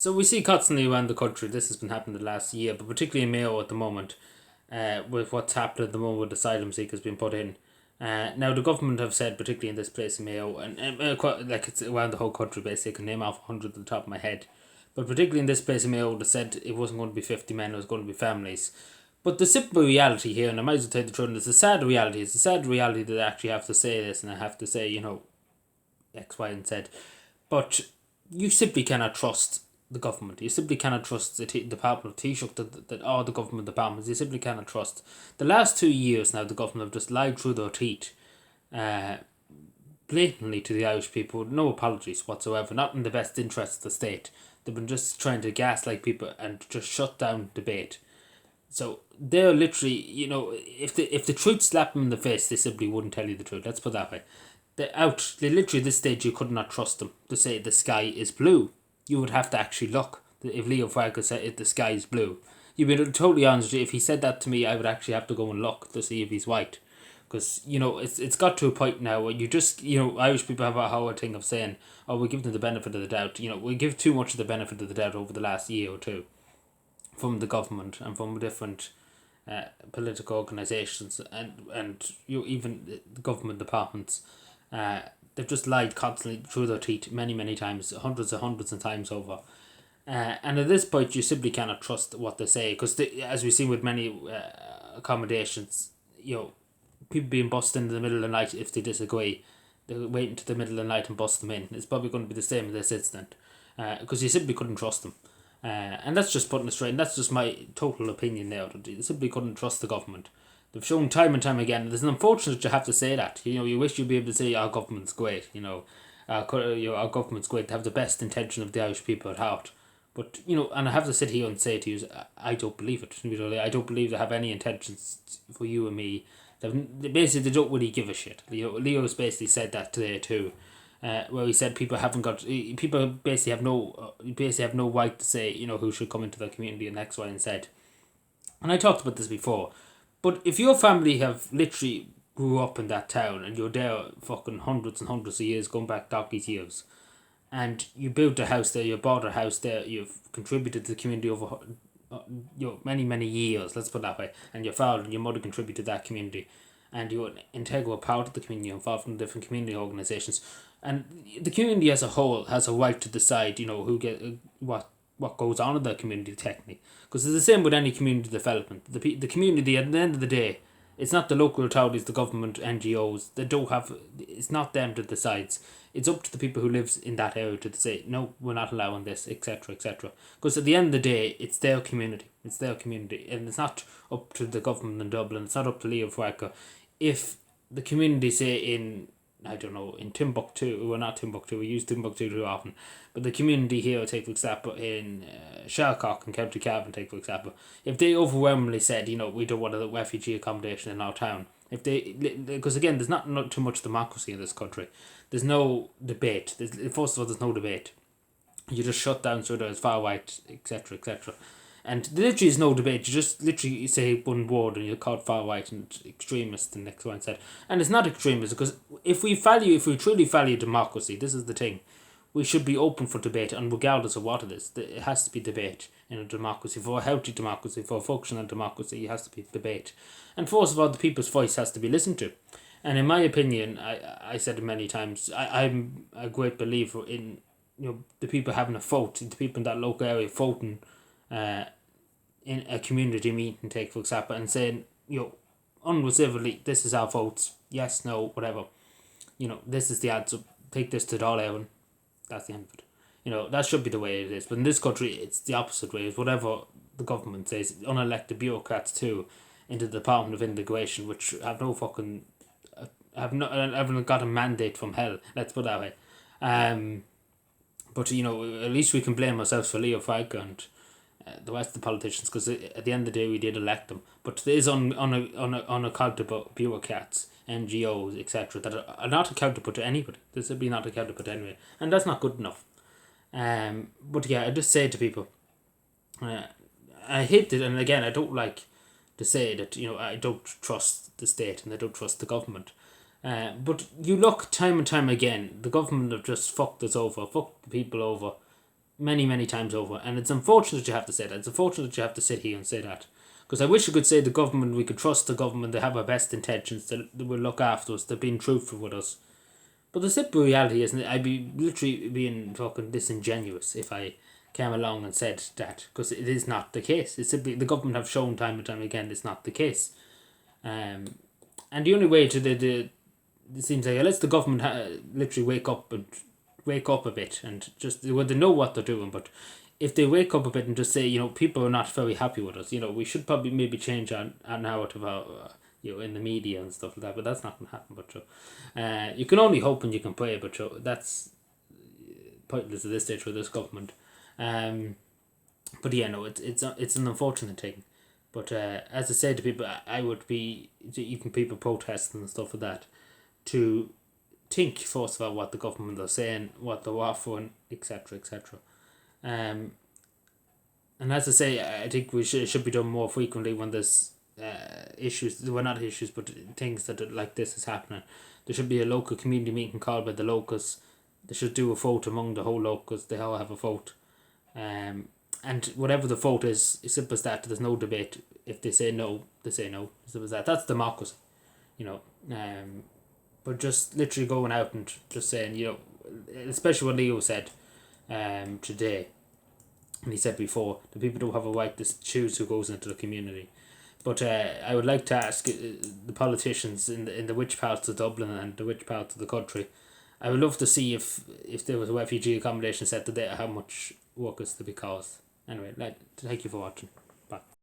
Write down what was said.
So we see constantly around the country, this has been happening the last year, but particularly in Mayo at the moment, with what's happening at the moment with asylum seekers being put in. Now the government have said, particularly in this place in Mayo, and quite, like it's around the whole country basically, I can name off 100 at the top of my head, but particularly in this place in Mayo, they said it wasn't going to be 50 men, it was going to be families. But the simple reality here, and I might as well tell you the truth, it's a sad reality, that I actually have to say this, and I have to say, X, Y, and Z. But you simply cannot trust the government. You simply cannot trust the Department of Taoiseach, that all the government departments. You simply cannot trust. The last 2 years now, the government have just lied through their teeth, uh, blatantly to the Irish people, with no apologies whatsoever, not in the best interest of the state. They've been just trying to gaslight people and just shut down debate. So they're literally, if the truth slapped them in the face, they simply wouldn't tell you the truth. Let's put it that way. They literally at this stage you could not trust them to say the sky is blue. You would have to actually look. If Leo Varadkar said the sky is blue, you'd be totally honest. If he said that to me, I would actually have to go and look to see if he's white. Because it's got to a point now where you just Irish people have a hard thing of saying, oh, we give them the benefit of the doubt. We give too much of the benefit of the doubt over the last year or two from the government and from different political organisations and even the government departments. They've just lied constantly through their teeth many times, hundreds of times over. And at this point, you simply cannot trust what they say because, as we've seen with many accommodations, people being busted in the middle of the night if they disagree. They wait until the middle of the night and bust them in. It's probably going to be the same in this incident because you simply couldn't trust them. And that's just putting it straight, and that's just my total opinion now. You simply couldn't trust the government. They've shown time and time again. It's unfortunate you have to say that. You wish you'd be able to say our government's great. Our government's great. They have the best intention of the Irish people at heart. But and I have to sit here and say to you, I don't believe it. I don't believe they have any intentions for you and me. They don't really give a shit. Leo's basically said that today too, where he said people basically have no right to say who should come into their community and X, Y, and Z. And I talked about this before, but if your family have literally grew up in that town and you're there fucking hundreds and hundreds of years, going back donkey's years, and you built a house there, you bought a house there, you've contributed to the community over many years, let's put it that way, and your father and your mother contributed to that community, and you're an integral part of the community, involved in different community organisations, and the community as a whole has a right to decide, who get what goes on in the community technically, because it's the same with any community development. The community at the end of the day, it's not the local authorities, the government, NGOs. They don't have. It's not them that decides. It's up to the people who lives in that area to say no, we're not allowing this, etc., etc. Because at the end of the day, it's their community. It's their community, and it's not up to the government in Dublin. It's not up to Leo Varadkar. If the community say in, I don't know, in Timbuktu, well, not Timbuktu, we use Timbuktu too often, but the community here, take for example, in Shalcock and County Cavan, take for example, if they overwhelmingly said, we don't want a refugee accommodation in our town, because again, there's not too much democracy in this country, there's no debate, first of all, there's no debate, you just shut down so there's far right, etc., etc. And literally is no debate. You just literally say one word and you're called far right and extremist and next one said. And it's not extremist because if we truly value democracy, this is the thing. We should be open for debate, and regardless of what it is, it has to be debate in a democracy. For a healthy democracy, for a functional democracy, it has to be debate. And first of all, the people's voice has to be listened to. And in my opinion, I said it many times, I'm a great believer in the people having a vote, the people in that local area voting in a community meeting, take for example, and saying, unreservedly, this is our votes, yes, no, whatever. This is the answer. Take this to Dáil Éireann. That's the end of it. That should be the way it is. But in this country, it's the opposite way. It's whatever the government says. Unelected bureaucrats too, into the Department of Immigration, which have no fucking, haven't got a mandate from hell. Let's put it that way. But at least we can blame ourselves for Leo Varadkar and the rest of the politicians, because at the end of the day we did elect them. But there is unaccountable bureaucrats, NGOs, etc., that are not accountable to anybody. They're simply not accountable to anybody, and that's not good enough. But yeah, I just say to people, I hate it, and again, I don't like to say that I don't trust the state and I don't trust the government. But you look time and time again, the government have just fucked us over, fucked the people over, many times over, and it's unfortunate you have to say that. It's unfortunate you have to sit here and say that, because I wish I could say the government, we could trust the government, they have our best intentions, they will look after us, they're being truthful with us. But the simple reality isn't it? I'd be literally being fucking disingenuous if I came along and said that, because it is not the case. It's simply the government have shown time and time again it's not the case. And the only way to it seems like unless the government literally wake up a bit and just well, they know what they're doing, but if they wake up a bit and just say, people are not very happy with us, we should probably maybe change our narrative in the media and stuff like that, but that's not going to happen. But you can only hope and you can pray, but that's pointless at this stage for this government. But yeah, no, it's an unfortunate thing. But as I said to people, I would be, even people protesting and stuff like that, to think first of all what the government are saying, what they're offering, etc. And as I say, I think it should be done more frequently when there's issues, well not issues, but things that like this is happening. There should be a local community meeting called by the locals. They should do a vote among the whole locals. They all have a vote. And whatever the vote is, as simple as that. There's no debate. If they say no, they say no. As simple as that. That's democracy, But just literally going out and just saying, especially what Leo said, today, and he said before, the people don't have a right to choose who goes into the community. But I would like to ask the politicians in the which parts of Dublin and the which parts of the country, I would love to see if there was a refugee accommodation set today, how much work is to be caused. Anyway, thank you for watching. Bye.